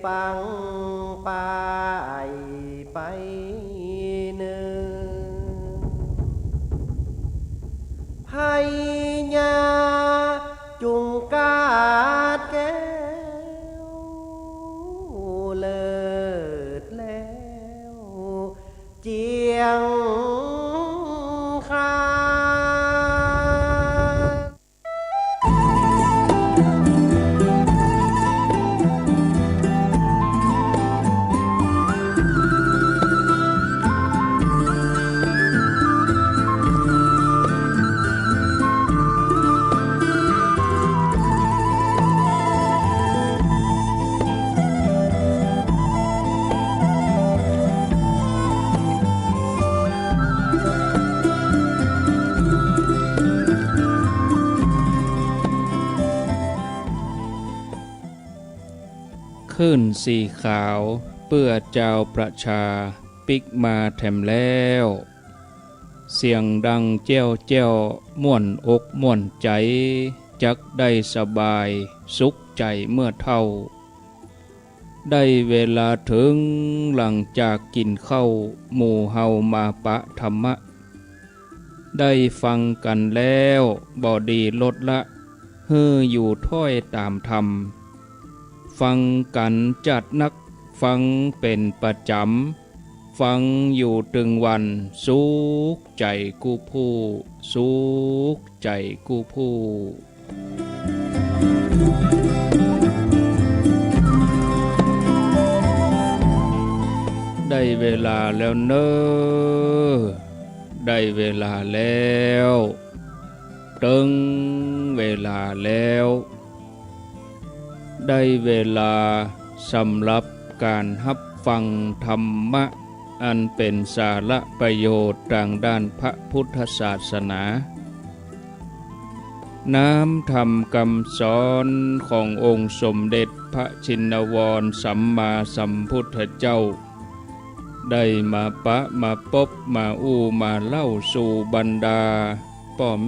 ฟังปายไปเนื้อให้ยาจุงกาดแก้วเลิศแล้วเจียงคาขึ้นสีขาวเปื้อเจ้าประชาปิกมาแถมแล้วเสียงดังเจ้าเจ้าม่วนอกม่วนใจจักได้สบายสุขใจเมื่อเท่าได้เวลาถึงหลังจากกินข้าวหมู่เฮามาปะธรรมะได้ฟังกันแล้วบ่ดีลดละฮืออยู่ถ้อยตามธรรมฟังกันจัดนักฟังเป็นประจำฟังอยู่ตึงวันสุขใจกูผู้สุขใจกูผู้ได้เวลาแล้วเนอได้เวลาแล้วตึงเวลาแล้วได้เวลาสำหรับการรับฟังธรรมะอันเป็นสาระประโยชน์ทางด้านพระพุทธศาสนาน้ำธรรมคำสอนขององค์สมเด็จพระชินวรสัมมาสัมพุทธเจ้าได้มาปะมาพบมาอู้มาเล่าสู่บรรดาพ่อแม่